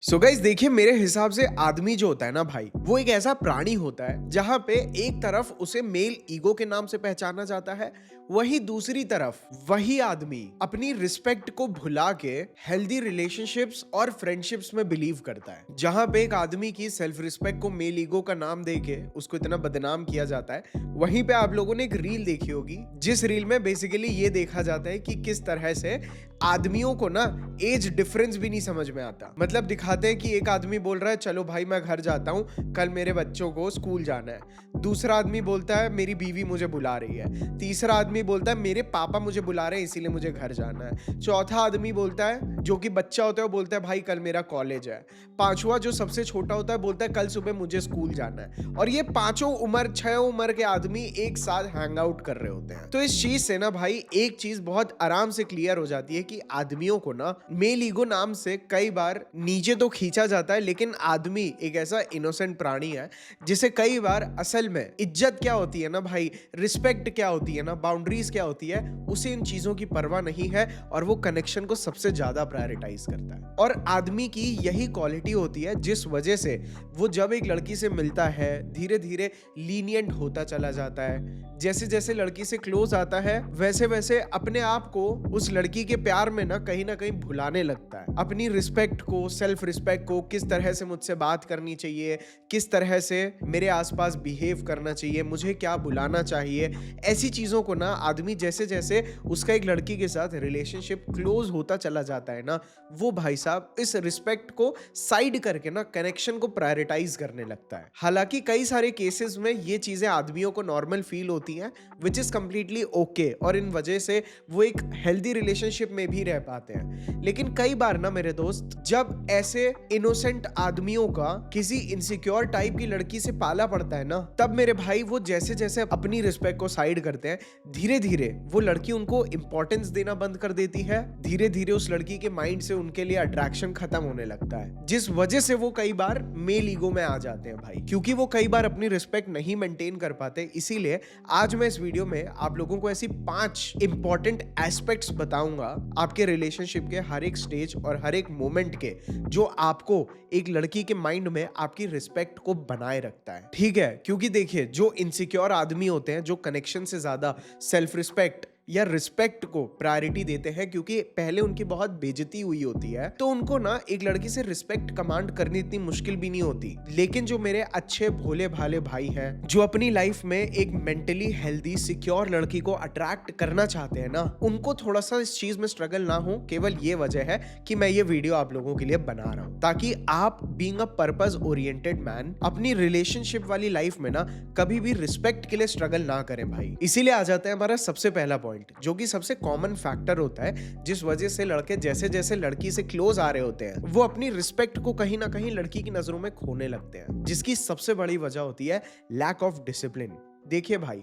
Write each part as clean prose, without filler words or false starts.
So guys देखिए, मेरे हिसाब से आदमी जो होता है ना भाई, वो एक ऐसा प्राणी होता है जहां पे एक तरफ उसे मेल ईगो के नाम से पहचाना जाता है, वहीं दूसरी तरफ वही आदमी अपनी रिस्पेक्ट को भुला के हेल्दी रिलेशनशिप्स और फ्रेंडशिप्स में बिलीव करता है। जहां पे एक आदमी की सेल्फ रिस्पेक्ट को मेल ईगो का नाम देके उसको इतना बदनाम किया जाता है, वहीं पे आप लोगों ने एक रील देखी होगी जिस रील में बेसिकली ये देखा जाता है कि किस तरह से आदमियों को ना एज डिफरेंस भी नहीं समझ में आता। मतलब दिखाते हैं कि एक आदमी बोल रहा है चलो भाई मैं घर जाता हूँ, कल मेरे बच्चों को स्कूल जाना है। दूसरा आदमी बोलता है मेरी बीवी मुझे बुला रही है। तीसरा आदमी बोलता है मेरे पापा मुझे बुला रहे हैं इसीलिए मुझे घर जाना है। चौथा आदमी बोलता है, जो कि बच्चा होता है, वो बोलता है भाई कल मेरा कॉलेज है। पांचवा जो सबसे छोटा होता है बोलता है कल सुबह मुझे स्कूल जाना है। और ये पांचों उम्र, 6 उम्र के आदमी एक साथ हैंग आउट कर रहे होते हैं। तो इस चीज से ना भाई एक चीज बहुत आराम से क्लियर हो जाती है कि आदमियों को ना मेल ईगो नाम से कई बार नीचे तो खींचा जाता है, लेकिन आदमी एक ऐसा इनोसेंट प्राणी है जिसे कई बार असल में इज्जत क्या होती है ना भाई, रिस्पेक्ट क्या होती है ना, बाउंड्रीज क्या होती है, उसे इन चीजों की परवाह नहीं है और वो कनेक्शन को सबसे ज्यादा प्रायोरिटाइज करता है। और आदमी की यही क्वालिटी होती है जिस वजह से वो जब एक लड़की से मिलता है धीरे धीरे लीनियंट होता चला जाता है। जैसे जैसे लड़की से क्लोज आता है वैसे वैसे अपने आप को उस लड़की के प्यार में ना कहीं भुलाने लगता है। अपनी रिस्पेक्ट को, सेल्फ रिस्पेक्ट को, किस तरह से मुझसे बात करनी चाहिए, किस तरह से मेरे आसपास बिहेव करना चाहिए, मुझे क्या बुलाना चाहिए, ऐसी चीजों को ना आदमी जैसे जैसे उसका एक लड़की के साथ रिलेशनशिप क्लोज होता चला जाता है ना, वो भाई साहब इस रिस्पेक्ट को साइड करके ना कनेक्शन को प्रायोरिटाइज करने लगता है। हालांकि कई सारे केसेस में ये चीजें आदमियों को नॉर्मल फील होती हैं, विच इज कंप्लीटली ओके, और इन वजह से वो एक हेल्दी रिलेशनशिप में भी रह पाते हैं। लेकिन कई बार ना मेरे दोस्त, जब ऐसे इनोसेंट आदमियों का किसी इनसिक्योर टाइप की लड़की से पाला पड़ता है ना, तब मेरे भाई वो जैसे जैसे अपनी रिस्पेक्ट को साइड करते हैं, धीरे धीरे वो लड़की उनको इंपॉर्टेंस देना बंद कर देती है। धीरे धीरे उस लड़की के माइंड से उनके लिए अट्रैक्शन खत्म होने लगता है, जिस वजह से वो कई बार मेल ईगो में आ जाते हैं भाई, क्योंकि वो कई बार अपनी रिस्पेक्ट नहीं मेंटेन कर पाते। इसीलिए आज मैं इस वीडियो में आप लोगों को ऐसी 5 इंपॉर्टेंट एस्पेक्ट्स बताऊंगा आपके रिलेशनशिप के हर एक स्टेज और हर एक मोमेंट के, जो आपको एक लड़की के माइंड में आपकी रिस्पेक्ट को बनाए रखता है। ठीक है, क्योंकि देखिए जो इनसिक्योर आदमी होते हैं, जो कनेक्शन से ज्यादा सेल्फ रिस्पेक्ट या रिस्पेक्ट को प्रायोरिटी देते हैं, क्योंकि पहले उनकी बहुत बेइज्जती हुई होती है, तो उनको ना एक लड़की से रिस्पेक्ट कमांड करनी इतनी मुश्किल भी नहीं होती। लेकिन जो मेरे अच्छे भोले भाले भाई हैं, जो अपनी लाइफ में एक मेंटली हेल्दी सिक्योर लड़की को अट्रैक्ट करना चाहते हैं ना, उनको थोड़ा सा इस चीज में स्ट्रगल ना हो। केवल ये वजह है कि मैं ये वीडियो आप लोगों के लिए बना रहा हूं, ताकि आप being a purpose oriented man अपनी रिलेशनशिप वाली लाइफ में ना कभी भी रिस्पेक्ट के लिए स्ट्रगल ना करें भाई। इसीलिए आ जाता है हमारा सबसे पहला पॉइंट, जो कि सबसे कॉमन फैक्टर होता है जिस वजह से लड़के जैसे जैसे लड़की से क्लोज आ रहे होते हैं, वो अपनी रिस्पेक्ट को कहीं ना कहीं लड़की की नजरों में खोने लगते हैं, जिसकी सबसे बड़ी वजह होती है लैक ऑफ डिसिप्लिन। देखिए भाई,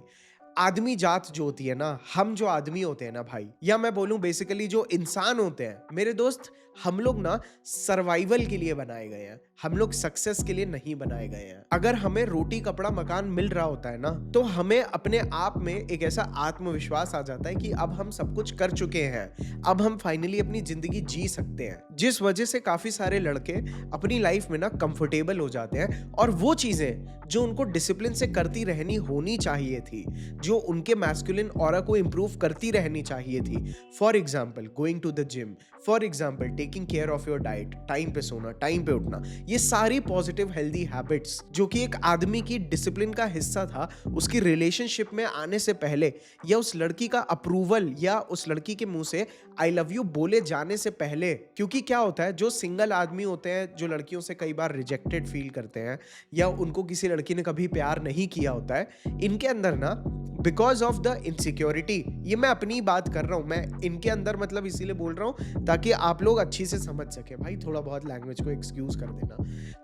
आदमी जात जो होती है ना, हम जो आदमी होते हैं ना भाई, या मैं बोलूं बेसिकली जो इंसान होते हैं मेरे दोस्त, हम लोग ना सर्वाइवल के लिए बनाए गए हैं, हम लोग सक्सेस के लिए नहीं बनाए गए हैं। अगर हमें रोटी कपड़ा मकान मिल रहा होता है ना, तो हमें अपने आप में एक ऐसा आत्मविश्वास आ जाता है कि अब हम सब कुछ कर चुके हैं, अब हम फाइनली अपनी जिंदगी जी सकते हैं, जिस वजह से काफी सारे लड़के अपनी लाइफ में ना कंफर्टेबल हो जाते हैं, और वो चीजें जो उनको डिसिप्लिन से करती रहनी होनी चाहिए थी, जो उनके मैस्कुलिन ऑरा को इंप्रूव करती रहनी चाहिए थी, for example going to the gym, for example taking care of your diet, time पे सोना, टाइम पे उठना, ये सारी पॉजिटिव हेल्दी हैबिट्स जो कि एक आदमी की डिसिप्लिन का हिस्सा था, उसकी रिलेशनशिप में आने से पहले, या उस लड़की का अप्रूवल या उस लड़की के मुंह से आई लव यू बोले जाने से पहले। क्योंकि क्या होता है, जो सिंगल आदमी होते हैं, जो लड़कियों से कई बार रिजेक्टेड फील करते हैं, या उनको किसी लड़की ने कभी प्यार नहीं किया होता है, इनके अंदर ना बिकॉज ऑफ द इनसिक्योरिटी, ये मैं अपनी बात कर रहा हूं, मैं इनके अंदर मतलब इसीलिए बोल रहा हूं ताकि आप लोग अच्छी से समझ सके भाई, थोड़ा बहुत लैंग्वेज को एक्सक्यूज कर देना।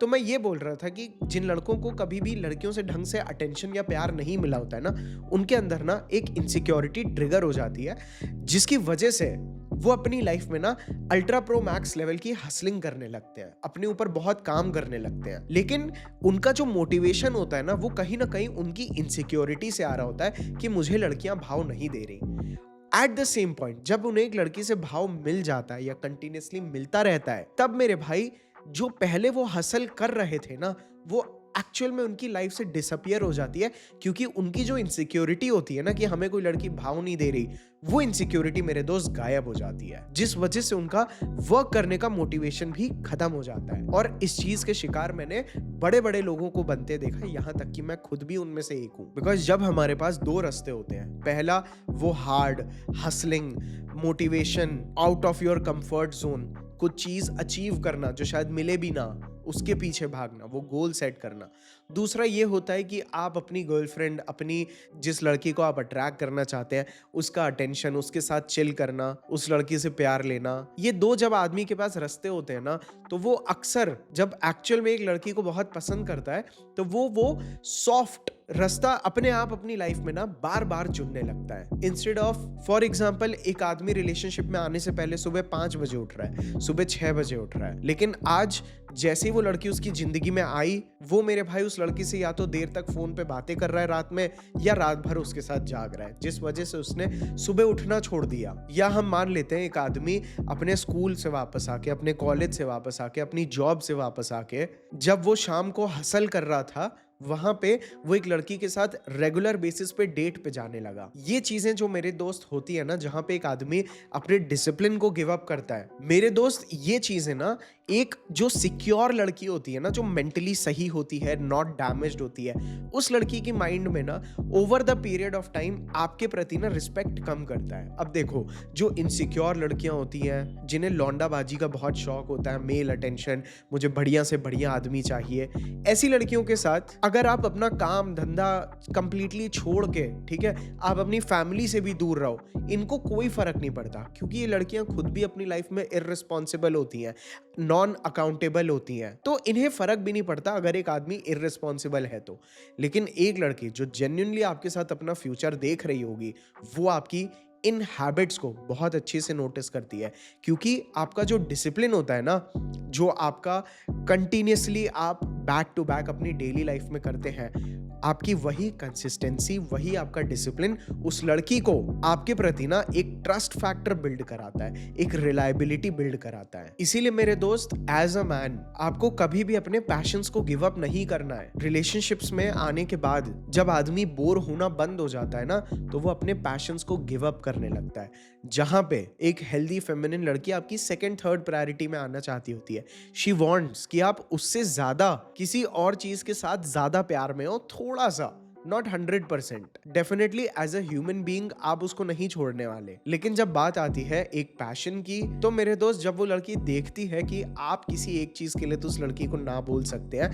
तो मैं ये बोल रहा था कि जिन लड़कों को कभी भी लड़कियों से ढंग से अटेंशन या प्यार नहीं मिला होता है ना, उनके अंदर ना एक इनसिक्योरिटी ट्रिगर हो जाती है, जिसकी वजह से वो अपनी लाइफ में ना अल्ट्रा प्रो मैक्स लेवल की हसलिंग करने लगते हैं, अपने ऊपर बहुत काम करने लगते हैं। लेकिन उनका जो मोटिवेशन होता है ना, वो कहीं ना कहीं उनकी इनसिक्योरिटी से आ रहा होता है कि मुझे लड़कियां भाव नहीं दे रही। एट द सेम पॉइंट, जब उन्हें एक लड़की से भाव मिल जाता है या कंटिन्यूसली मिलता रहता है, तब मेरे भाई जो पहले वो हसल कर रहे थे ना, वो एक्चुअल में उनकी लाइफ से डिसअपियर हो जाती है, क्योंकि उनकी जो इनसिक्योरिटी होती है ना कि हमें कोई लड़की भाव नहीं दे रही, वो इनसिक्योरिटी मेरे दोस्त गायब हो जाती है, जिस वजह से उनका वर्क करने का मोटिवेशन भी खत्म हो जाता है। और इस चीज के शिकार मैंने बड़े बड़े लोगों को बनते देखा, यहाँ तक कि मैं खुद भी उनमें से एक हूँ। बिकॉज जब हमारे पास दो रास्ते होते हैं, पहला वो hard hustling, motivation, out of your comfort zone, कुछ चीज अचीव करना जो शायद मिले भी ना, उसके पीछे भागना, वो गोल सेट करना। दूसरा ये होता है कि आप अपनी गर्लफ्रेंड, अपनी जिस लड़की को आप अट्रैक्ट करना चाहते हैं, उसका अटेंशन, उसके साथ चिल करना, उस लड़की से प्यार लेना। ये दो जब आदमी के पास रास्ते होते हैं ना, तो वो अक्सर जब एक्चुअल में एक लड़की को बहुत पसंद करता है, तो वो सॉफ्ट रास्ता अपने आप अपनी लाइफ में ना बार बार चुनने लगता है। इंस्टेड ऑफ, फॉर एग्जाम्पल, एक आदमी रिलेशनशिप में आने से पहले सुबह 5 बजे उठ रहा है, सुबह 6 बजे उठ रहा है, लेकिन आज जैसे ही वो लड़की उसकी जिंदगी में आई, वो मेरे भाई उस लड़की से या तो देर तक फोन पे बातें कर रहा है रात में, या रात भर उसके साथ जाग रहा है, जिस वजह से उसने सुबह उठना छोड़ दिया। या हम मान लेते हैं एक आदमी अपने स्कूल से वापस आके, अपने कॉलेज से वापस आके, अपनी जॉब से वापस आके, जब वो शाम को हसल कर रहा था, वहां पे वो एक लड़की के साथ रेगुलर बेसिस पे डेट पे जाने लगा। ये चीजें जो मेरे दोस्त होती है ना, जहां पे एक आदमी अपने डिसिप्लिन को गिव अप करता है, मेरे दोस्त, ये चीजें ना एक जो सिक्योर लड़की होती है ना, जो मेंटली सही होती है, नॉट डैमेज्ड होती है, उस लड़की की माइंड में ना over the period of time आपके प्रति ना रिस्पेक्ट कम करता है। अब देखो, जो इनसिक्योर लड़कियां होती हैं, जिन्हें लौंडाबाजी का बहुत शौक होता है, मेल अटेंशन, मुझे बढ़िया से बढ़िया आदमी चाहिए, ऐसी लड़कियों के साथ अगर आप अपना काम धंधा कंप्लीटली छोड़ के, ठीक है, आप अपनी फैमिली से भी दूर रहो, इनको कोई फर्क नहीं पड़ता, क्योंकि ये लड़कियां खुद भी अपनी लाइफ में इररिस्पॉन्सिबल होती हैं, नॉन अकाउंटेबल होती हैं, तो इन्हें फर्क भी नहीं पड़ता अगर एक आदमी इररिस्पॉन्सिबल है तो। लेकिन एक लड़की जो जेन्युइनली आपके साथ अपना फ्यूचर देख रही होगी, वो आपकी इन हैबिट्स को बहुत अच्छे से नोटिस करती है, क्योंकि आपका जो डिसिप्लिन होता है ना, जो आपका कंटिन्यूसली आप बैक टू बैक अपनी डेली लाइफ में करते हैं, आपकी वही कंसिस्टेंसी, वही आपका डिसिप्लिन उस लड़की को आपके प्रति ना एक ट्रस्ट फैक्टर बिल्ड कराता है, एक रिलायबिलिटी बिल्ड कराता है। इसीलिए मेरे दोस्त, एज अ मैन, आपको कभी भी अपने पैशंस को गिव अप नहीं करना है। रिलेशनशिप्स में आने के बाद जब आदमी बोर होना बंद हो जाता है ना, तो वो अपने पैशंस को गिव अप करने लगता है। जहां पे एक हेल्दी फेमिनिन लड़की आपकी सेकंड थर्ड प्रायोरिटी में आना चाहती होती है, शी वांट्स कि आप उससे ज्यादा किसी और चीज के साथ ज्यादा प्यार में हो, थोड़ा सा, not 100%। Definitely as a human being आप उसको नहीं छोड़ने वाले, लेकिन जब बात आती है एक पैशन की, तो मेरे दोस्त, जब वो लड़की देखती है कि आप किसी एक चीज के लिए तो उस लड़की को ना बोल सकते हैं,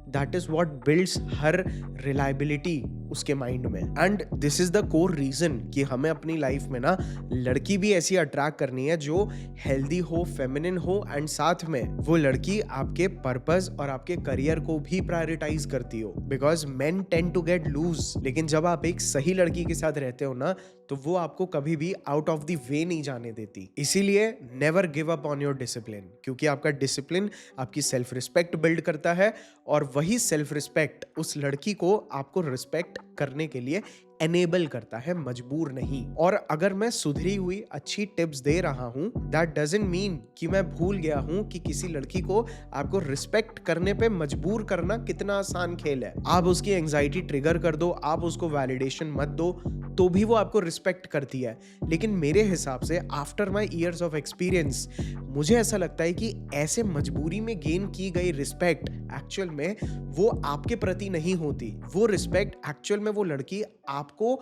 that is what builds her reliability उसके माइंड में। And this is the core reason कि हमें अपनी लाइफ में ना लड़की भी ऐसी अट्रैक्ट करनी है जो हेल्दी हो, फेमिनिन हो, एंड साथ में वो लड़की आपके पर्पस और आपके करियर को भी प्रायोरिटाइज करती हो। Because men tend to get loose, लेकिन जब आप एक सही लड़की के साथ रहते हो ना, तो वो आपको कभी भी आउट ऑफ द वे नहीं जाने देती। इसीलिए never give up on your discipline, क्योंकि आपका डिसिप्लिन आपकी सेल्फ रिस्पेक्ट बिल्ड करता है, और वही सेल्फ रिस्पेक्ट उस लड़की को आपको रिस्पेक्ट करने के लिए एनेबल करता है, मजबूर नहीं। और अगर मैं सुधरी हुई अच्छी टिप्स दे रहा हूं, दैट डजंट मीन कि मैं भूल गया हूं कि किसी लड़की को आपको रिस्पेक्ट करने पे मजबूर करना कितना आसान खेल है। आप उसकी एंजाइटी ट्रिगर कर दो, आप उसको वैलिडेशन मत दो, तो भी वो आपको रिस्पेक्ट करती है। लेकिन मेरे हिसाब से, after my years of experience, मुझे ऐसा लगता है कि ऐसे मजबूरी में गेन की गई रिस्पेक्ट एक्चुअल में वो आपके प्रति नहीं होती। वो रिस्पेक्ट एक्चुअल में वो लड़की आपको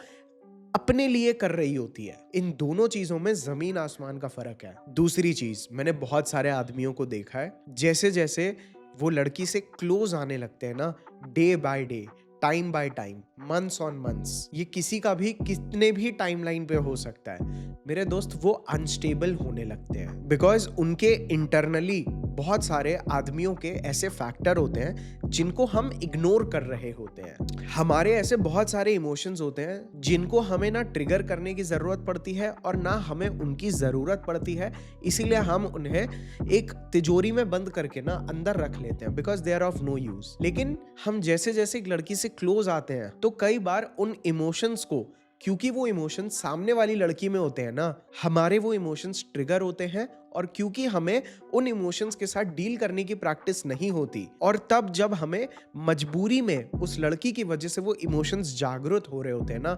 अपने लिए कर रही होती है। इन दोनों चीजों में जमीन आसमान का फर्क है। दूसरी चीज, मैंने बहुत सारे आदमियों को देखा है, जैसे जैसे वो लड़की से क्लोज आने लगते हैं ना, day by day, time by time, months on months, ये किसी का भी कितने भी टाइमलाइन पे हो सकता है, मेरे दोस्त, वो अनस्टेबल होने लगते हैं। बिकॉज उनके इंटरनली बहुत सारे आदमियों के ऐसे फैक्टर होते हैं जिनको हम इग्नोर कर रहे होते हैं। हमारे ऐसे बहुत सारे इमोशंस होते हैं जिनको हमें ना ट्रिगर करने की जरूरत पड़ती है और ना हमें उनकी जरूरत पड़ती है। इसीलिए हम उन्हें एक तिजोरी में बंद करके ना अंदर रख लेते हैं, because they are of no use. लेकिन हम जैसे जैसे एक लड़की से क्लोज आते हैं, तो कई बार उन इमोशंस को, क्योंकि वो इमोशंस सामने वाली लड़की में होते हैं ना, हमारे वो इमोशंस ट्रिगर होते हैं और क्योंकि हमें उन इमोशंस के साथ डील करने की प्रैक्टिस नहीं होती, और तब जब हमें मजबूरी में उस लड़की की वजह से वो इमोशंस जागृत हो रहे होते हैं ना,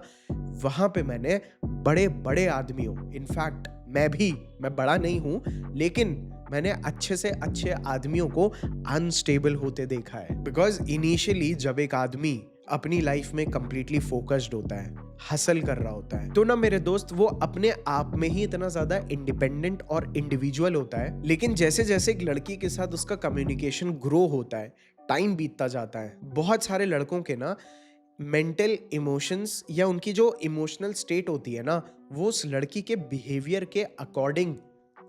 वहां पे मैंने बड़े बड़े आदमियों, इनफैक्ट मैं बड़ा नहीं हूं, लेकिन मैंने अच्छे से अच्छे आदमियों को अनस्टेबल होते देखा है। बिकॉज इनिशियली जब एक आदमी अपनी लाइफ में कंप्लीटली फोकस्ड होता है, हसल कर रहा होता है, तो ना मेरे दोस्त वो अपने आप में ही इतना ज्यादा इंडिपेंडेंट और इंडिविजुअल होता है। लेकिन जैसे जैसे एक लड़की के साथ उसका कम्युनिकेशन ग्रो होता है, टाइम बीतता जाता है, बहुत सारे लड़कों के ना मेंटल इमोशंस या उनकी जो इमोशनल स्टेट होती है ना, वो उस लड़की के बिहेवियर के अकॉर्डिंग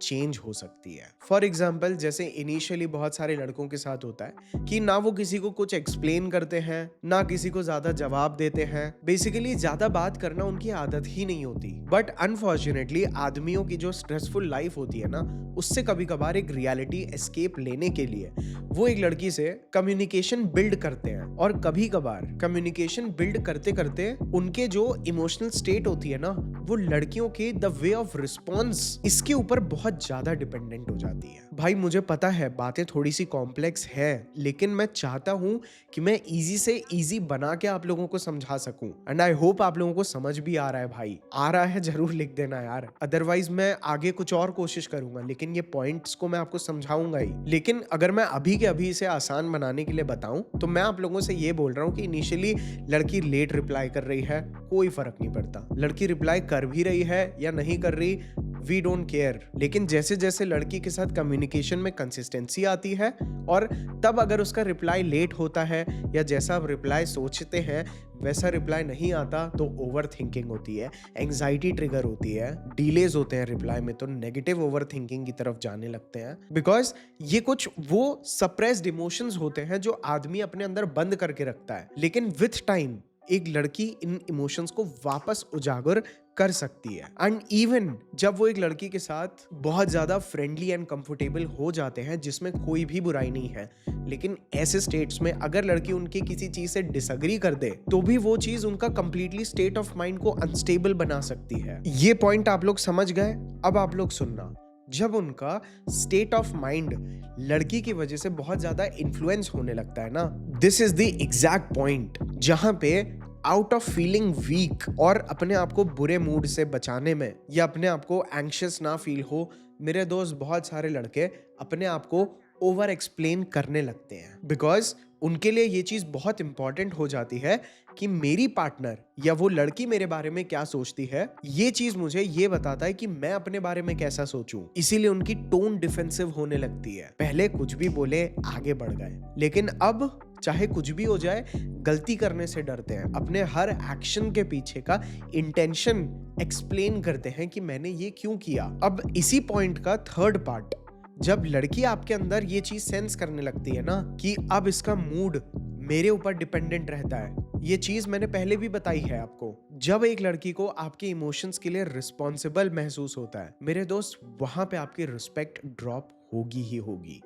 चेंज हो सकती है। फॉर एग्जाम्पल, जैसे इनिशियली बहुत सारे लड़कों के साथ होता है कि ना वो किसी को कुछ एक्सप्लेन करते हैं, ना किसी को ज्यादा जवाब देते हैं, बेसिकली ज्यादा बात करना उनकी आदत ही नहीं होती। बट अनफॉर्चुनेटली आदमियों की जो स्ट्रेसफुल लाइफ होती है ना, उससे कभी कभार एक रियलिटी एस्केप लेने के लिए वो एक लड़की से कम्युनिकेशन बिल्ड करते हैं, और कभी कभार कम्युनिकेशन बिल्ड करते करते उनके जो इमोशनल स्टेट होती है ना, वो लड़कियों के द वे ऑफ रिस्पॉन्स इसके ऊपर बहुत ज्यादा डिपेंडेंट हो जाती है। भाई मुझे पता है बातें थोड़ी सी कॉम्प्लेक्स है, लेकिन मैं चाहता हूं कि मैं इजी से इजी बना के आप लोगों को समझा सकूं, एंड आई होप आप लोगों को समझ भी आ रहा है। भाई आ रहा है जरूर लिख देना यार, अदरवाइज मैं आगे कुछ और कोशिश करूंगा, लेकिन ये पॉइंट्स को मैं आपको समझाऊंगा ही। लेकिन अगर मैं अभी के अभी इसे आसान बनाने के लिए बताऊं, तो मैं आप लोगों से ये बोल रहा हूं कि इनिशियली लड़की लेट रिप्लाई कर रही है, कोई फर्क नहीं पड़ता। लड़की रिप्लाई कर भी रही है या नहीं कर रही, वी डोंट केयर। लेकिन जैसे जैसे लड़की के साथ कम्युनिकेशन में कंसिस्टेंसी आती है, और तब अगर उसका रिप्लाई लेट होता है या जैसा आप रिप्लाई सोचते हैं वैसा रिप्लाई नहीं आता, तो ओवर थिंकिंग होती है, एंग्जाइटी ट्रिगर होती है, डिलेज होते हैं रिप्लाई में, तो नेगेटिव ओवर थिंकिंग की तरफ जाने लगते हैं। बिकॉज ये कुछ वो सप्रेस्ड इमोशंस होते हैं जो आदमी अपने अंदर बंद करके रखता है, लेकिन विथ टाइम एक लड़की इन इमोशंस को वापस उजागर कर सकती है। एंड इवन जब वो एक लड़की के साथ बहुत ज्यादा फ्रेंडली एंड कंफर्टेबल हो जाते हैं, जिसमें कोई भी बुराई नहीं है, लेकिन ऐसे स्टेट्स में अगर लड़की उनकी किसी चीज से डिसएग्री कर दे, तो भी वो चीज उनका कंप्लीटली स्टेट ऑफ माइंड को अनस्टेबल बना सकती है। ये पॉइंट आप लोग समझ गए? अब आप लोग सुनना, जब उनका स्टेट ऑफ माइंड लड़की की वजह से बहुत ज्यादा इन्फ्लुएंस होने लगता है ना, this is the exact point जहां पे आउट ऑफ फीलिंग वीक और अपने आप को बुरे मूड से बचाने में, या अपने आप को एंग्शियस ना फील हो, मेरे दोस्त बहुत सारे लड़के अपने आप को ओवर एक्सप्लेन करने लगते हैं। बिकॉज उनके लिए ये चीज बहुत इंपॉर्टेंट हो जाती है कि मेरी पार्टनर या वो लड़की मेरे बारे में क्या सोचती है, ये चीज मुझे ये बताता है कि मैं अपने बारे में कैसा सोचूं। इसीलिए उनकी टोन डिफेंसिव होने लगती है। पहले कुछ भी बोले आगे बढ़ गए, लेकिन अब चाहे कुछ भी हो जाए, गलती करने से डरते हैं। अपने हर एक्शन के पीछे का इंटेंशन एक्सप्लेन करते हैं कि मैंने ये क्यों किया। अब इसी पॉइंट का थर्ड पार्ट, जब लड़की आपके अंदर ये चीज सेंस करने लगती है ना कि अब इसका मूड मेरे ऊपर डिपेंडेंट रहता है, ये चीज मैंने पहले भी बताई है आपको। जब एक लड़की को आपके इमोशंस के लिए रिस्पॉन्सिबल महसूस होता है, मेरे दोस्त, वहां पे आपकी रिस्पेक्ट ड्रॉप होगी ही होगी।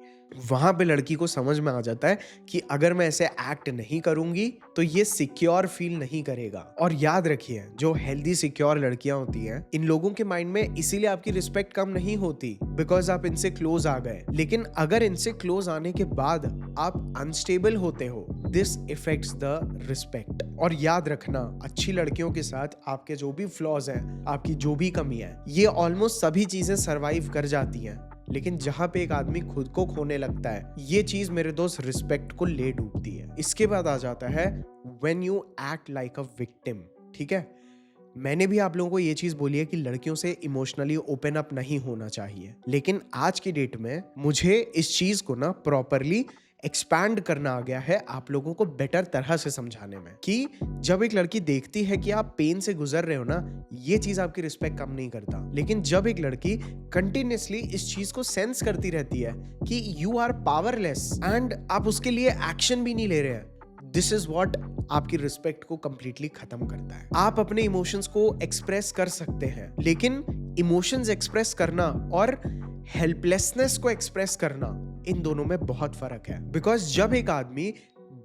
वहां पे लड़की को समझ में आ जाता है कि अगर मैं ऐसे एक्ट नहीं करूंगी तो ये सिक्योर फील नहीं करेगा। और याद रखिए, जो हेल्दी सिक्योर लड़कियां होती हैं, इन लोगों के माइंड में इसीलिए आपकी रिस्पेक्ट कम नहीं होती बिकॉज आप इनसे क्लोज आ गए। लेकिन अगर इनसे क्लोज आने के बाद आप अनस्टेबल होते हो, दिस इफेक्ट्स द रिस्पेक्ट। और याद रखना, अच्छी लड़कियों के साथ आपके जो भी फ्लॉज हैं, आपकी जो भी कमी है, ये ऑलमोस्ट सभी चीजें सर्वाइव कर जाती हैं। लेकिन जहां पे एक आदमी खुद को खोने लगता है, ये चीज मेरे दोस्त रिस्पेक्ट को ले डूबती है। इसके बाद आ जाता है when you act like a victim. ठीक है, मैंने भी आप लोगों को ये चीज बोली है कि लड़कियों से इमोशनली ओपन अप नहीं होना चाहिए, लेकिन आज की डेट में मुझे इस चीज को ना प्रॉपरली एक्सपैंड करना आ गया है आप लोगों को बेटर तरह से समझाने में, कि जब एक लड़की देखती है कि आप पेन से गुजर रहे हो ना, ये चीज आपकी रिस्पेक्ट कम नहीं करता। लेकिन जब एक लड़की कंटिन्यूअसली इस चीज को सेंस करती रहती है कि यू आर पावरलेस एंड आप उसके लिए एक्शन भी नहीं ले रहे हैं, दिस इज वॉट आपकी रिस्पेक्ट को कंप्लीटली खत्म करता है। आप अपने इमोशंस को एक्सप्रेस कर सकते हैं, लेकिन इमोशंस एक्सप्रेस करना और हेल्पलेसनेस को एक्सप्रेस करना, इन दोनों में बहुत फर्क है। बिकॉज जब एक आदमी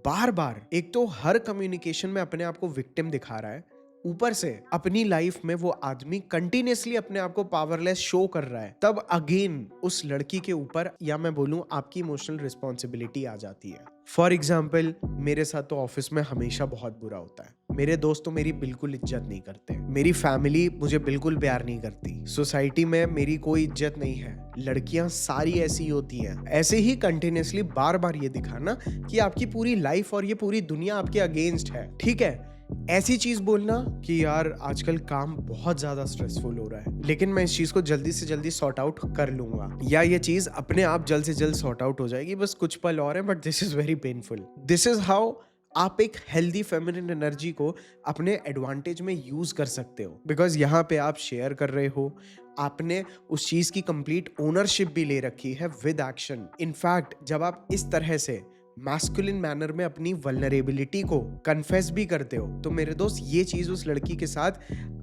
बार बार एक तो हर कम्युनिकेशन में अपने आप को विक्टिम दिखा रहा है, ऊपर से अपनी लाइफ में वो आदमी कंटिन्यूअसली अपने आप को पावरलेस शो कर रहा है, तब अगेन उस लड़की के ऊपर, या मैं बोलूं आपकी इमोशनल रिस्पॉन्सिबिलिटी आ जाती है। फॉर एग्जाम्पल, मेरे साथ तो ऑफिस में हमेशा बहुत बुरा होता है। मेरे दोस्त तो मेरी बिल्कुल इज्जत नहीं करते, मेरी फैमिली मुझे बिल्कुल प्यार नहीं करती, सोसाइटी में मेरी कोई इज्जत नहीं है, लड़कियां सारी ऐसी होती हैं। ऐसे ही कंटिन्यूअसली बार बार ये दिखाना कि आपकी पूरी लाइफ और ये पूरी दुनिया आपके अगेंस्ट है, ठीक है। ऐसी चीज बोलना कि यार आजकल काम बहुत ज्यादा स्ट्रेसफुल हो रहा है, लेकिन मैं इस चीज को जल्दी से जल्दी सॉर्ट आउट कर लूंगा, या ये चीज अपने आप जल्द से जल्द सॉर्ट आउट हो जाएगी, बस कुछ पल और है, but this is very painful. This is how आप एक हेल्दी फेमिनिन एनर्जी को अपने एडवांटेज में यूज कर सकते हो, बिकॉज यहाँ पे आप शेयर कर रहे हो, आपने उस चीज की कंप्लीट ओनरशिप भी ले रखी है विद एक्शन। इनफैक्ट जब आप इस तरह से मैस्कुलिन मैनर में अपनी वल्नरेबिलिटी को कन्फेस भी करते हो, तो मेरे दोस्त ये चीज उस लड़की के साथ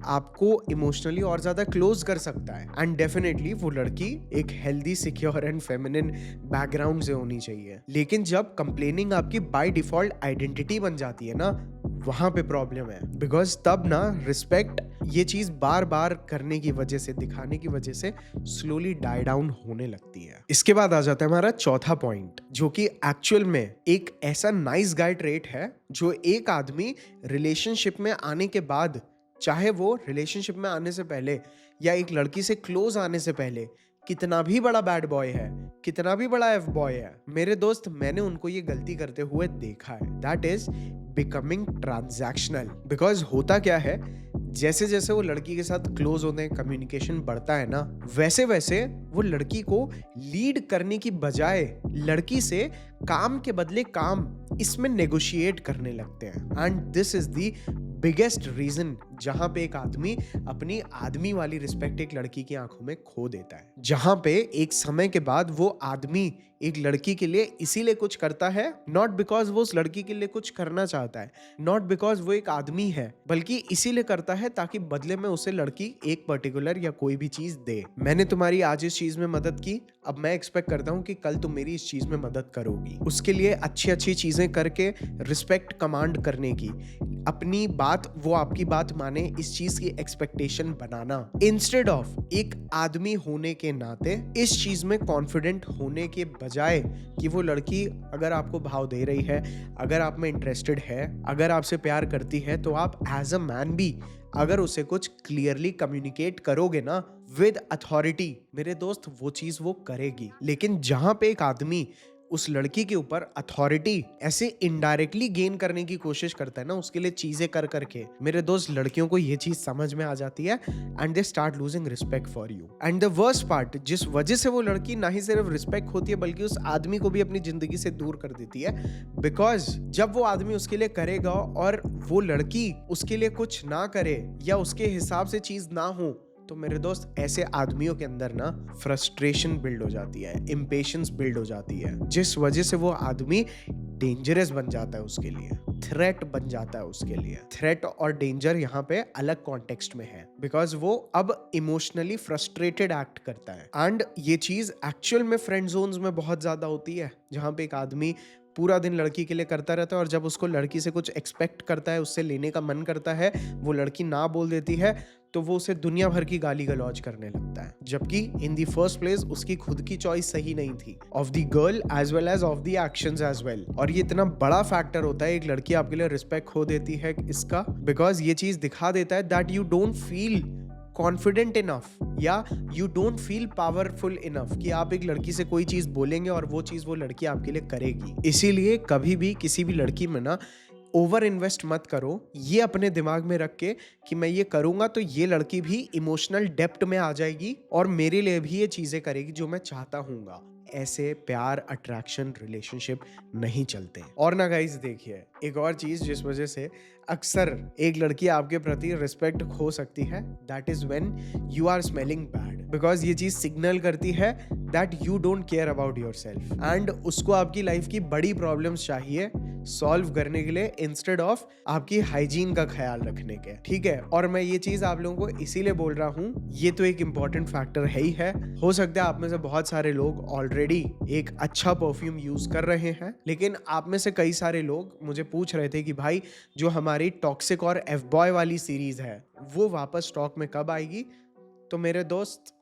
आपको इमोशनली और ज्यादा क्लोज कर सकता है। एंड डेफिनेटली वो लड़की एक healthy, secure and feminine background से होनी चाहिए। लेकिन जब कंप्लेनिंग आपकी बाय डिफॉल्ट आइडेंटिटी बन जाती है ना, वहां पे प्रॉब्लम है, बिकॉज तब ना रिस्पेक्ट ये चीज बार बार करने की वजह से, दिखाने की वजह से स्लोली डाई डाउन होने लगती है। इसके बाद आ जाता है हमारा चौथा पॉइंट, जो कि एक्चुअल में एक ऐसा नाइस गाय ट्रेट है जो एक आदमी रिलेशनशिप में आने के बाद, चाहे वो रिलेशनशिप में आने से पहले या एक लड़की से क्लोज आने से पहले कितना भी बड़ा बैड बॉय है, कितना भी बड़ा एफ बॉय है, मेरे दोस्त मैंने उनको ये गलती करते हुए देखा है। That is becoming transactional. Because होता क्या है, जैसे जैसे वो लड़की के साथ क्लोज होते हैं, कम्युनिकेशन बढ़ता है ना, वैसे वैसे वो लड़की को लीड करने की बजाय लड़की से काम के बदले काम इसमें नेगोशिएट करने लगते हैं। And this is the biggest reason जहां पे एक आदमी अपनी आदमी वाली रिस्पेक्ट एक लड़की की आंखों में खो देता है, जहां पे एक समय के बाद वो आदमी एक लड़की के लिए इसीलिए कुछ करता है, नॉट बिकॉज वो उस लड़की के लिए कुछ करना चाहता है, नॉट बिकॉज वो एक आदमी है, बल्कि इसीलिए करता है ताकि बदले में उसे लड़की एक पर्टिकुलर या कोई भी चीज दे। मैंने तुम्हारी आज इस चीज में मदद की, अब मैं एक्सपेक्ट करता हूँ कि कल तुम मेरी इस चीज में मदद करोगी। उसके लिए अच्छी अच्छी चीजें करके रिस्पेक्ट कमांड करने की, अपनी बात वो आपकी बात माने, इस चीज की एक्सपेक्टेशन बनाना, इंस्टेड ऑफ एक आदमी होने के नाते इस चीज में कॉन्फिडेंट होने के बजाय कि वो लड़की अगर आपको भाव दे रही है, अगर आप में इंटरेस्टेड है, अगर आपसे प्यार करती है, तो आप एज अ मैन भी अगर उसे कुछ क्लियरली कम्युनिकेट करोगे ना विद अथॉरिटी, मेरे दोस्त वो चीज वो करेगी। लेकिन जहां पे एक आदमी उस लड़की के ऊपर अथॉरिटी ऐसे इनडायरेक्टली गेन करने की कोशिश करता है ना, उसके लिए चीजें कर करके, मेरे दोस्त लड़कियों को ये चीज समझ में आ जाती है and they start losing respect for you. And the worst part, जिस वजह से वो लड़की ना ही सिर्फ रिस्पेक्ट होती है बल्कि उस आदमी को भी अपनी जिंदगी से दूर कर देती है, बिकॉज जब वो आदमी उसके लिए करेगा और वो लड़की उसके लिए कुछ ना करे या उसके हिसाब से चीज ना हो, तो मेरे दोस्त ऐसे आदमियों के अंदर ना फ्रस्ट्रेशन बिल्ड हो जाती है, इम्पेशंस बिल्ड हो जाती है, जिस वजह से वो आदमी डेंजरस बन जाता है उसके लिए, थ्रेट बन जाता है उसके लिए। थ्रेट और डेंजर यहाँ पे अलग कॉन्टेक्स्ट में है, बिकॉज वो अब इमोशनली फ्रस्ट्रेटेड एक्ट करता है। एंड ये चीज एक्चुअल में फ्रेंड जोन्स में बहुत ज्यादा होती है, जहाँ पे एक आदमी पूरा दिन लड़की के लिए करता रहता है और जब उसको लड़की से कुछ एक्सपेक्ट करता है, उससे लेने का मन करता है, वो लड़की ना बोल देती है, तो वो उसे दुनिया भर की गाली गलौज करने लगता है, जबकि इन दी फर्स्ट प्लेस उसकी खुद की चॉइस सही नहीं थी, of the girl as well as of the actions as well. और ये इतना बड़ा फैक्टर होता है एक लड़की आपके लिए रिस्पेक्ट खो देती है इसका, बिकॉज ये चीज दिखा देता है that you don't feel confident enough या you don't feel powerful enough कि आप एक लड़की से कोई चीज बोलेंगे और वो चीज वो लड़की आपके लिए करेगी। इसीलिए कभी भी किसी भी लड़की में ना ओवर इन्वेस्ट मत करो, ये अपने दिमाग में रख के कि मैं ये करूंगा तो ये लड़की भी इमोशनल डेप्थ में आ जाएगी और मेरे लिए भी ये चीजें करेगी जो मैं चाहता हूँगा। ऐसे प्यार, अट्रैक्शन, रिलेशनशिप नहीं चलते। और ना गाइस देखिए, एक और चीज जिस वजह से अक्सर एक लड़की आपके प्रति रिस्पेक्ट खो सकती है, that is when you are smelling bad, because ये चीज सिग्नल करती है that you don't care about yourself and उसको आपकी लाइफ की बड़ी प्रॉब्लम्स चाहिए सॉल्व करने के लिए इंस्टेड ऑफ आपकी हाइजीन का ख्याल रखने के, ठीक है। और मैं ये चीज आप लोगों को इसीलिए बोल रहा हूँ, ये तो एक इंपॉर्टेंट फैक्टर है ही है। हो सकता है आप में से बहुत सारे लोग ऑलरेडी ऑलरेडी एक अच्छा परफ्यूम यूज कर रहे हैं, लेकिन आप में से कई सारे लोग मुझे पूछ रहे थे कि भाई जो हमारी टॉक्सिक और एफ बॉय वाली सीरीज है वो वापस स्टॉक में कब आएगी। तो मेरे दोस्त,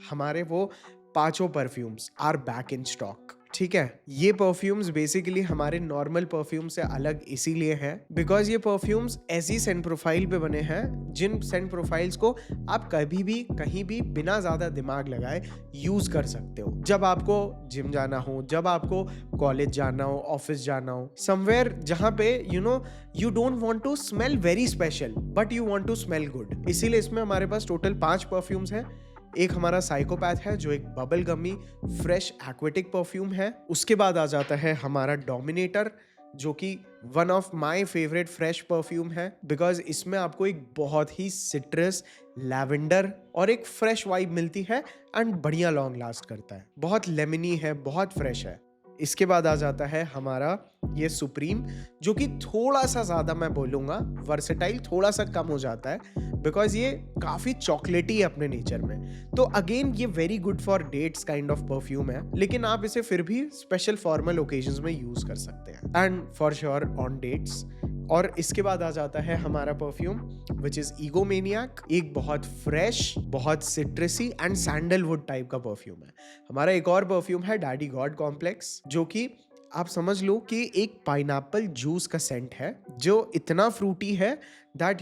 हमारे वो 5 perfumes are back in stock. ठीक है, ये परफ्यूम्स बेसिकली हमारे नॉर्मल परफ्यूम से अलग इसीलिए हैं बिकॉज ये परफ्यूम्स ऐसी सेंट प्रोफाइल पे बने हैं जिन सेंट प्रोफाइल्स को आप कभी भी कहीं भी बिना ज्यादा दिमाग लगाए यूज कर सकते हो। जब आपको जिम जाना हो, जब आपको कॉलेज जाना हो, ऑफिस जाना हो, समवेयर जहां पे you don't want to smell very special but you want to smell good. इसीलिए इसमें हमारे पास टोटल 5 परफ्यूम्स हैं। एक हमारा साइकोपैथ है जो एक बबल गमी फ्रेश एक्वेटिक परफ्यूम है। उसके बाद आ जाता है हमारा डोमिनेटर जो कि one of my favourite fresh perfume है बिकॉज इसमें आपको एक बहुत ही सिट्रस, लैवेंडर और एक फ्रेश वाइब मिलती है एंड बढ़िया लॉन्ग लास्ट करता है। बहुत लेमनी है, बहुत फ्रेश है। इसके बाद आ जाता है हमारा ये सुप्रीम जो कि थोड़ा सा ज्यादा मैं बोलूंगा वर्सेटाइल, थोड़ा सा कम हो जाता है बिकॉज ये काफी चॉकलेटी है अपने नेचर में। तो अगेन ये very good for dates kind of perfume है, लेकिन आप इसे फिर भी स्पेशल फॉर्मल ओकेजन्स में यूज कर सकते हैं and for sure on dates. और इसके बाद आ जाता है हमारा परफ्यूम विच इज ईगोमेनियाक, एक बहुत फ्रेश, बहुत सिट्रसी एंड सैंडलवुड टाइप का परफ्यूम है। हमारा एक और परफ्यूम है डैडी गॉड कॉम्प्लेक्स जो कि आप समझ लो कि एक पाइनएप्पल जूस का सेंट है जो इतना फ्रूटी है दैट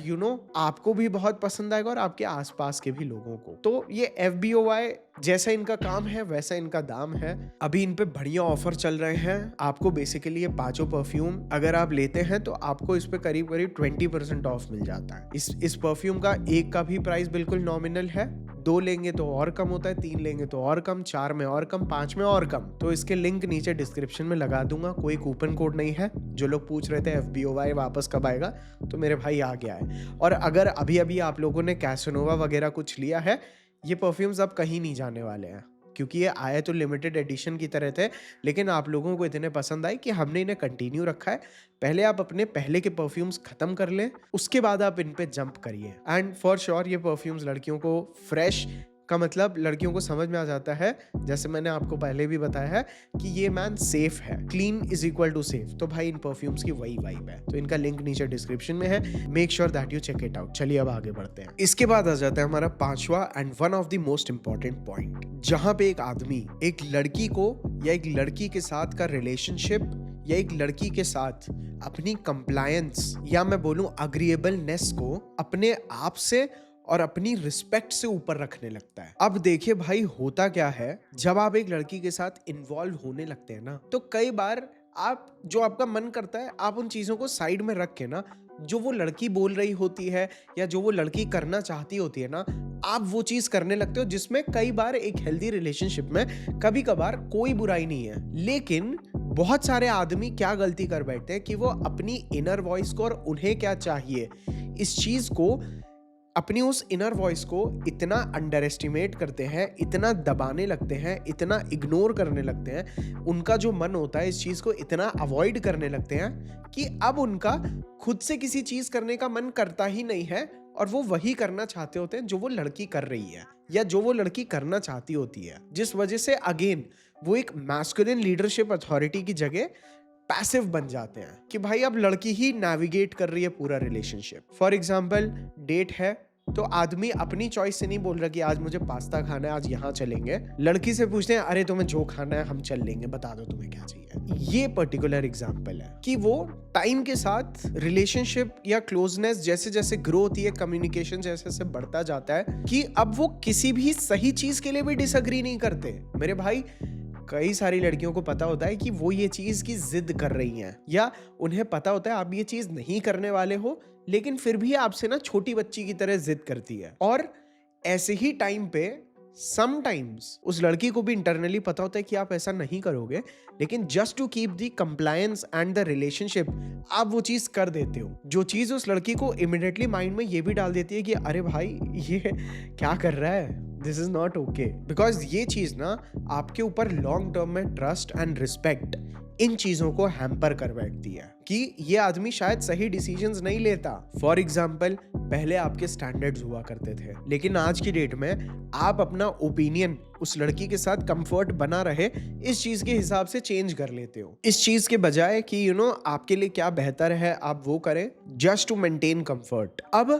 आपको भी बहुत पसंद आएगा और आपके आसपास के भी लोगों को। तो ये FBOY जैसा इनका काम है वैसा इनका दाम है। अभी इन पे बढ़िया ऑफर चल रहे हैं। आपको बेसिकली ये 5 परफ्यूम अगर आप लेते हैं तो आपको इस पे करीब करीब 20% ऑफ मिल जाता है। इस परफ्यूम का एक का भी प्राइस बिल्कुल नॉमिनल है, 2 लेंगे तो और कम होता है, 3 लेंगे तो और कम, 4 में और कम, 5 में और कम। तो इसके लिंक नीचे डिस्क्रिप्शन में लगा दूंगा। कोई कूपन कोड नहीं है। जो लोग पूछ रहे थे FBOY वापस कब आएगा, तो मेरे भाई आ गया है। और अगर अभी अभी आप लोगों ने कैसनोवा वगैरह कुछ लिया है, ये परफ्यूम्स अब कहीं नहीं जाने वाले हैं क्योंकि ये आए तो लिमिटेड एडिशन की तरह थे, लेकिन आप लोगों को इतने पसंद आए कि हमने इन्हें कंटिन्यू रखा है। पहले आप अपने पहले के परफ्यूम्स खत्म कर लें, उसके बाद आप इन पे जंप करिए। एंड फॉर श्योर ये परफ्यूम्स लड़कियों को फ्रेश का मतलब लड़कियों को समझ में आ जाता है, जैसे मैंने आपको पहले भी बताया है कि ये मैन सेफ है, clean is equal to safe. तो भाई इन परफ्यूम्स की वही वाइब है। तो इनका लिंक नीचे डिस्क्रिप्शन में है, make sure that you check it out. चलिए अब आगे बढ़ते हैं। इसके बाद आ जाता है हमारा 5वां and one of the most important point, जहां पे एक आदमी एक लड़की को या एक लड़की के साथ का रिलेशनशिप या एक लड़की के साथ अपनी कंप्लायंस या मैं बोलूं अग्रीएबलनेस को अपने आप से और अपनी रिस्पेक्ट से ऊपर रखने लगता है। अब देखिए भाई, होता क्या है जब आप एक लड़की के साथ इन्वॉल्व होने लगते हैं ना, तो कई बार आप जो आपका मन करता है आप उन चीजों को साइड में रख के ना, जो वो लड़की बोल रही होती है या जो वो लड़की करना चाहती होती है ना, आप वो चीज करने लगते हो जिसमें कई बार एक हेल्दी रिलेशनशिप में कभी कभार कोई बुराई नहीं है। लेकिन बहुत सारे आदमी क्या गलती कर बैठते हैं कि वो अपनी इनर वॉइस को और उन्हें क्या चाहिए इस चीज को, अपनी उस इनर वॉइस को इतना अंडर एस्टिमेट करते हैं, इतना दबाने लगते हैं, इतना इग्नोर करने लगते हैं, उनका जो मन होता है इस चीज को इतना अवॉइड करने लगते हैं कि अब उनका खुद से किसी चीज करने का मन करता ही नहीं है और वो वही करना चाहते होते हैं जो वो लड़की कर रही है या जो वो लड़की करना चाहती होती है। जिस वजह से अगेन वो एक मैस्कुलिन लीडरशिप अथॉरिटी की जगह पैसिव बन जाते हैं कि भाई अब लड़की ही नेविगेट कर रही है पूरा रिलेशनशिप। फॉर एग्जाम्पल डेट है तो आदमी अपनी चॉइस से नहीं बोल रहा कि आज मुझे पास्ता खाना है, आज यहाँ चलेंगे। लड़की से पूछते हैं अरे तुम्हें जो खाना है हम चल लेंगे, बता दो तुम्हें क्या चाहिए। ये पर्टिकुलर एग्जांपल है कि वो टाइम के साथ रिलेशनशिप या क्लोजनेस जैसे जैसे ग्रो होती है, कम्युनिकेशन जैसे जैसे बढ़ता जाता है कि अब वो किसी भी सही चीज के लिए भी डिसएग्री नहीं करते। मेरे भाई, कई सारी लड़कियों को पता होता है कि वो ये चीज की जिद कर रही हैं या उन्हें पता होता है आप ये चीज नहीं करने वाले हो, लेकिन फिर भी आपसे ना छोटी बच्ची की तरह जिद करती है। और ऐसे ही टाइम पे समटाइम्स उस लड़की को भी इंटरनली पता होता है कि आप ऐसा नहीं करोगे, लेकिन just to keep the compliance and the relationship आप वो चीज कर देते हो, जो चीज उस लड़की को इमिडिएटली माइंड में ये भी डाल देती है कि अरे भाई ये क्या कर रहा है, this is not okay. Because ये चीज ना आपके ऊपर लॉन्ग टर्म में ट्रस्ट एंड रिस्पेक्ट इन चीजों को हैम्पर कर बैठती है कि ये आदमी शायद सही डिसीजंस नहीं लेता। फॉर एग्जाम्पल, पहले आपके स्टैंडर्ड्स हुआ करते थे, लेकिन आज की डेट में आप अपना ओपिनियन उस लड़की के साथ कंफर्ट बना रहे इस चीज के हिसाब से चेंज कर लेते हो, इस चीज के बजाय कि आपके लिए क्या बेहतर है आप वो करें जस्ट टू मेंटेन कंफर्ट। अब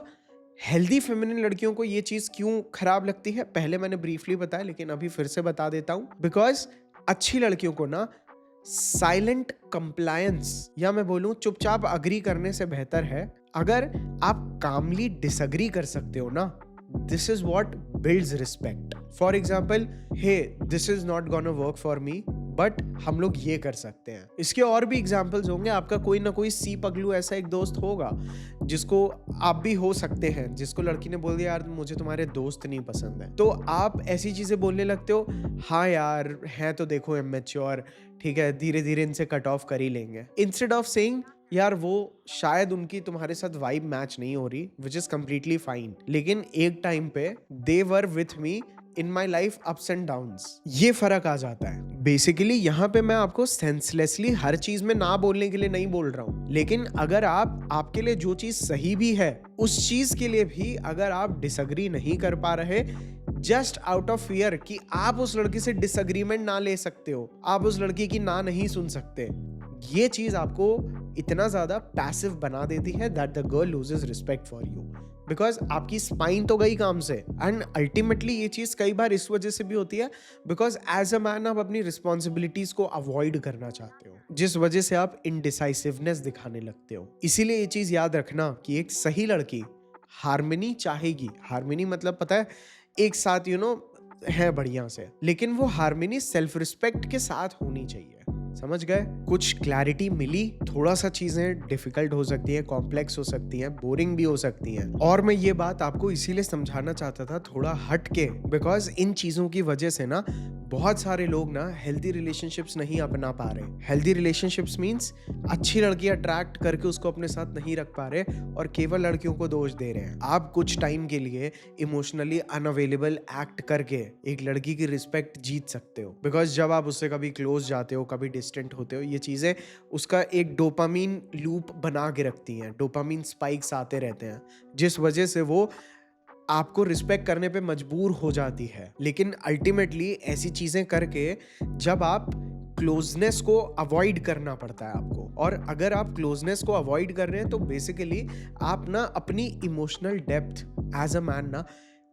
हेल्दी फेमिनिन लड़कियों को ये चीज क्यों खराब लगती है, पहले मैंने ब्रीफली बताया, लेकिन अभी फिर से बता देता हूं। बिकॉज अच्छी लड़कियों को ना साइलेंट कंप्लायंस या मैं बोलूं चुपचाप अग्री करने से बेहतर है अगर आप कामली डिसअग्री कर सकते हो ना। This is what builds respect. For example, hey this is not gonna work for me, but हम लोग ये कर सकते हैं। इसके और भी एग्जाम्पल्स होंगे, आपका कोई ना कोई सी पगलू ऐसा एक दोस्त होगा जिसको आप भी हो सकते हैं, जिसको लड़की ने बोल दिया यार मुझे तुम्हारे दोस्त नहीं पसंद है, तो आप ऐसी चीजें बोलने लगते हो, हाँ यार हैं तो देखो इमेच्योर, ठीक है धीरे धीरे इनसे कट ऑफ कर ही लेंगे, इंस्टेड ऑफ सेइंग यार वो शायद उनकी तुम्हारे साथ वाइब मैच नहीं हो रही, विच इज कंप्लीटली फाइन, लेकिन एक टाइम पे they were with me in my life ups and downs. ये फर्क आ जाता है। बेसिकली यहाँ पे मैं आपको सेंसलेसली हर चीज में ना बोलने के लिए नहीं बोल रहा हूँ, लेकिन अगर आपके लिए जो चीज सही भी है उस चीज के लिए भी अगर आप डिसअग्री नहीं कर पा रहे जस्ट आउट ऑफ फियर कि आप उस लड़की से डिसअग्रीमेंट ना ले सकते हो, आप उस लड़की की ना नहीं सुन सकते, ये चीज आपको इतना ज्यादा पैसिव बना देती है that the girl loses respect for you, because आपकी स्पाइन तो गई काम से। एंड अल्टीमेटली ये चीज कई बार इस वजह से भी होती है बिकॉज एज अ मैन आप अपनी रिस्पॉन्सिबिलिटीज को अवॉइड करना चाहते हो, जिस वजह से आप इनडिसाइसिवनेस दिखाने लगते हो। इसीलिए ये चीज याद रखना कि एक सही लड़की हार्मनी चाहेगी। हार्मनी मतलब पता है, एक साथ है बढ़िया से, लेकिन वो हार्मनी सेल्फ रिस्पेक्ट के साथ होनी चाहिए। समझ गए? कुछ क्लैरिटी मिली। थोड़ा सा चीजें डिफिकल्ट हो सकती है, कॉम्प्लेक्स हो सकती हैं, बोरिंग भी हो सकती हैं, और मैं ये बात आपको इसीलिए समझाना चाहता था थोड़ा हट के, बिकॉज इन चीजों की वजह से ना बहुत सारे लोग ना हेल्दी रिलेशनशिप्स नहीं अपना पा रहे। हेल्दी रिलेशनशिप्स मीन्स अच्छी लड़की अट्रैक्ट करके उसको अपने साथ नहीं रख पा रहे और केवल लड़कियों को दोष दे रहे हैं। आप कुछ टाइम के लिए इमोशनली अनअवेलेबल एक्ट करके एक लड़की की रिस्पेक्ट जीत सकते हो, बिकॉज जब आप उससे कभी क्लोज जाते हो, कभी डिस्टेंट होते हो, ये चीजें उसका एक डोपामीन लूप बना के रखती हैं। डोपामीन स्पाइक्स आते रहते हैं जिस वजह से वो आपको रिस्पेक्ट करने पे मजबूर हो जाती है। लेकिन अल्टीमेटली ऐसी चीजें करके जब आप क्लोजनेस को अवॉइड करना पड़ता है आपको, और अगर आप क्लोजनेस को अवॉइड कर रहे हैं तो बेसिकली आप ना अपनी emotional depth as a man ना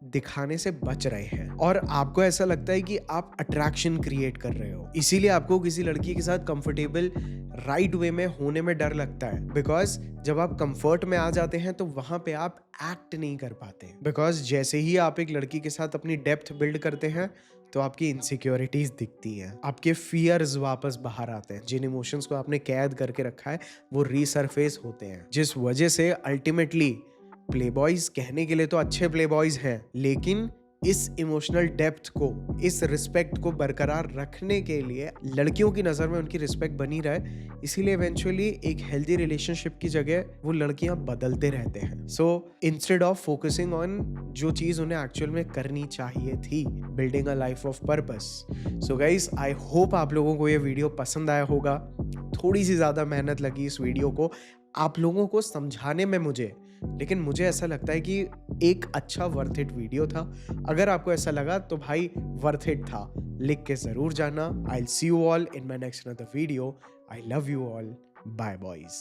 दिखाने से बच रहे हैं, और आपको ऐसा लगता है कि आप अट्रैक्शन क्रिएट कर रहे हो। इसीलिए आपको किसी लड़की के साथ कंफर्टेबल राइट वे में होने में डर लगता है, बिकॉज जब आप कंफर्ट में आ जाते हैं तो वहां पे आप एक्ट नहीं कर पाते, बिकॉज जैसे ही आप एक लड़की के साथ अपनी डेप्थ बिल्ड करते हैं तो आपकी इनसिक्योरिटीज दिखती हैं, आपके फियर्स वापस बाहर आते हैं, जिन इमोशंस को आपने कैद करके रखा है वो रीसरफेस होते हैं, जिस वजह से अल्टीमेटली प्लेबॉयज कहने के लिए तो अच्छे प्लेबॉयज हैं, लेकिन इस इमोशनल डेप्थ को, इस रिस्पेक्ट को बरकरार रखने के लिए लड़कियों की नज़र में उनकी रिस्पेक्ट बनी रहे, इसीलिए इवेंचुअली एक हेल्दी रिलेशनशिप की जगह वो लड़कियां बदलते रहते हैं। So instead of focusing on जो चीज़ उन्हें एक्चुअल में करनी चाहिए थी, building a life of purpose. So guys, I hope आप लोगों को ये वीडियो पसंद आया होगा। थोड़ी सी ज़्यादा मेहनत लगी इस वीडियो को आप लोगों को समझाने में मुझे, लेकिन मुझे ऐसा लगता है कि एक अच्छा वर्थ इट वीडियो था। अगर आपको ऐसा लगा तो भाई वर्थ इट था, लिख के जरूर जाना। I will see you all in my next another video. I love you all. Bye boys.